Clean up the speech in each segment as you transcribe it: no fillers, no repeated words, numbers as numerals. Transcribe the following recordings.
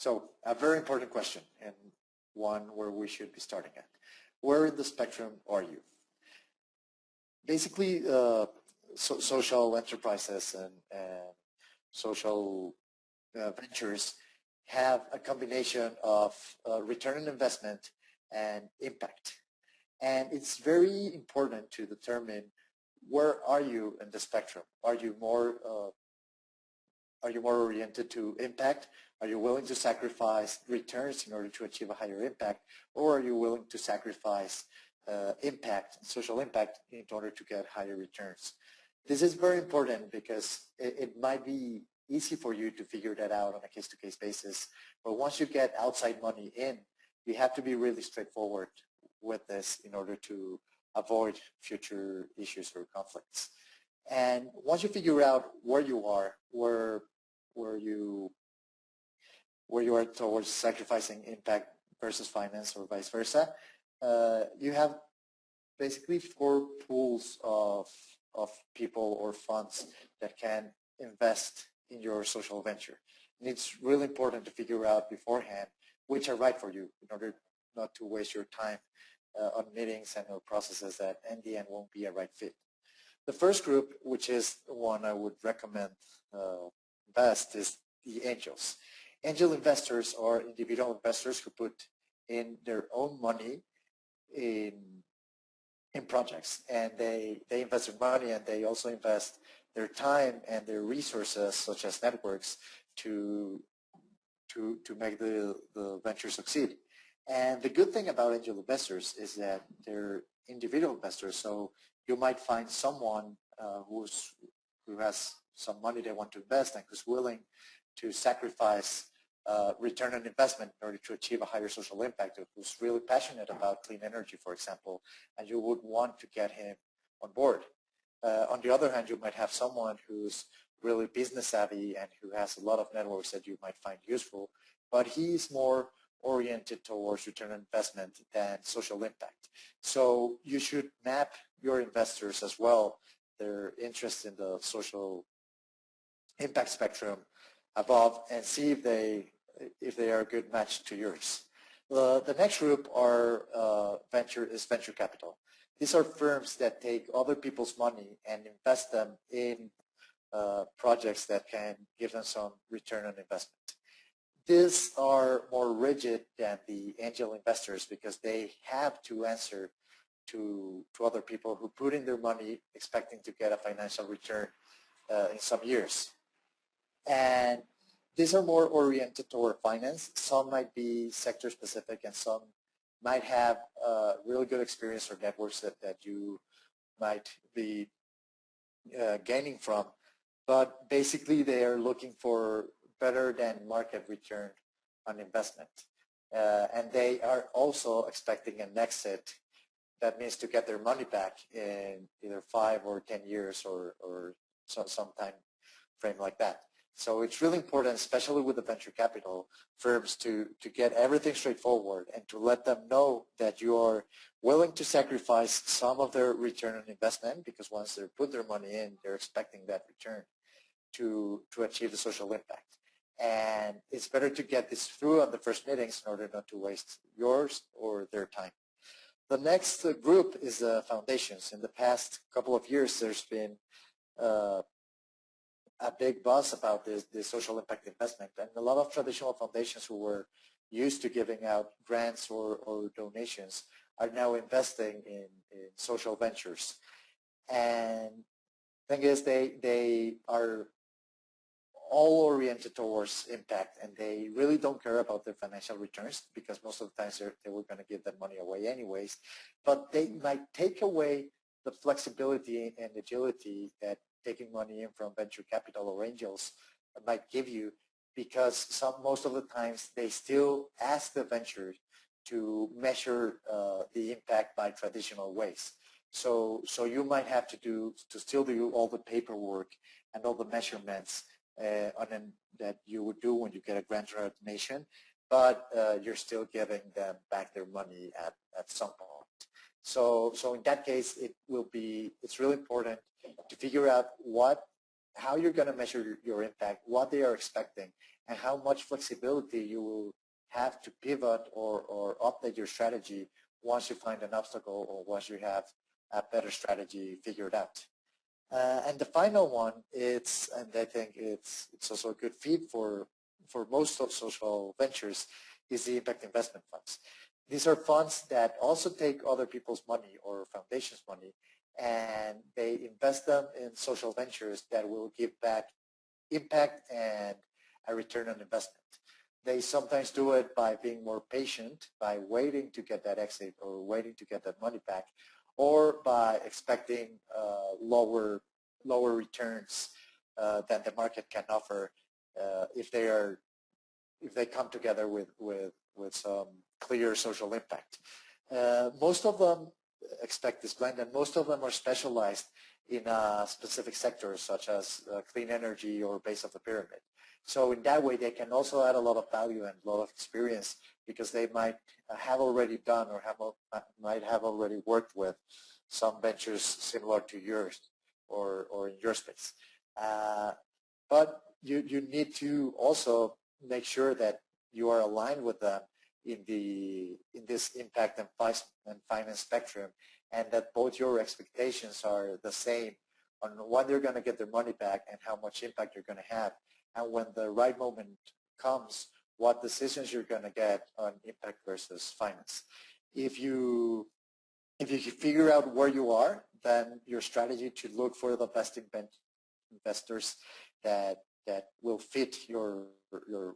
So a very important question, and one where we should be starting at. Where in the spectrum are you? Basically, social enterprises and social ventures have a combination of return on investment and impact. And it's very important to determine where are you in the spectrum. Are you more oriented to impact? Are you willing to sacrifice returns in order to achieve a higher impact? Or are you willing to sacrifice social impact in order to get higher returns? This is very important because it might be easy for you to figure that out on a case-to-case basis. But once you get outside money in, you have to be really straightforward with this in order to avoid future issues or conflicts. And once you figure out where you are, where you are towards sacrificing impact versus finance or vice versa, you have basically 4 pools of people or funds that can invest in your social venture. And it's really important to figure out beforehand which are right for you in order not to waste your time on meetings and or processes that in the end won't be a right fit. The first group, which is the one I would recommend best, is the angels. Angel investors are individual investors who put in their own money in projects, and they invest their money and they also invest their time and their resources, such as networks, to make the venture succeed. And the good thing about angel investors is that they're individual investors, so you might find someone who has some money they want to invest and who's willing to sacrifice return on investment in order to achieve a higher social impact, who's really passionate about clean energy, for example, and you would want to get him on board. On the other hand, you might have someone who's really business savvy and who has a lot of networks that you might find useful, but he's more oriented towards return on investment than social impact. So you should map your investors as well, their interest in the social impact spectrum above, and see if they are a good match to yours. The next group are venture capital. These are firms that take other people's money and invest them in projects that can give them some return on investment. These are more rigid than the angel investors because they have to answer to other people who put in their money expecting to get a financial return in some years. And these are more oriented toward finance. Some might be sector specific and some might have really good experience or networks that you might be gaining from. But basically they are looking for better than market return on investment. And they are also expecting an exit. That means to get their money back in either 5 or 10 years or some time frame like that. So it's really important, especially with the venture capital firms, to get everything straightforward and to let them know that you are willing to sacrifice some of their return on investment, because once they put their money in, they're expecting that return to achieve the social impact. And it's better to get this through on the first meetings in order not to waste yours or their time. The next group is foundations. In the past couple of years, there's been a big buzz about this social impact investment, and a lot of traditional foundations who were used to giving out grants or donations are now investing in social ventures. And the thing is, they are all oriented towards impact, and they really don't care about their financial returns because most of the times they were going to give that money away anyways. But they might take away the flexibility and agility that taking money in from venture capital or angels might give you, because most of the times they still ask the venture to measure the impact by traditional ways. So you might have to still do all the paperwork and all the measurements that you would do when you get a grant or donation, but you're still giving them back their money at some point. So in that case, it's really important to figure out what how you're going to measure your impact, what they are expecting, and how much flexibility you will have to pivot or update your strategy once you find an obstacle or once you have a better strategy figured out. And the final one, and I think it's also a good feed for most of social ventures, is the impact investment funds. These are funds that also take other people's money or foundations' money, and they invest them in social ventures that will give back impact and a return on investment. They sometimes do it by being more patient, by waiting to get that exit or waiting to get that money back, or by expecting lower returns than the market can offer if they come together with some clear social impact. Most of them expect this blend, and most of them are specialized in a specific sectors such as clean energy or base of the pyramid. So in that way, they can also add a lot of value and a lot of experience because they might have already done or might have already worked with some ventures similar to yours or in your space. But you need to also make sure that you are aligned with them in this impact and finance spectrum, and that both your expectations are the same on when they're going to get their money back and how much impact you're going to have, and when the right moment comes, what decisions you're going to get on impact versus finance. If you figure out where you are, then your strategy to look for the best investors that will fit your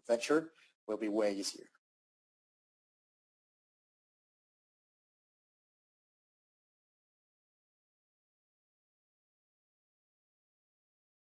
venture will be way easier.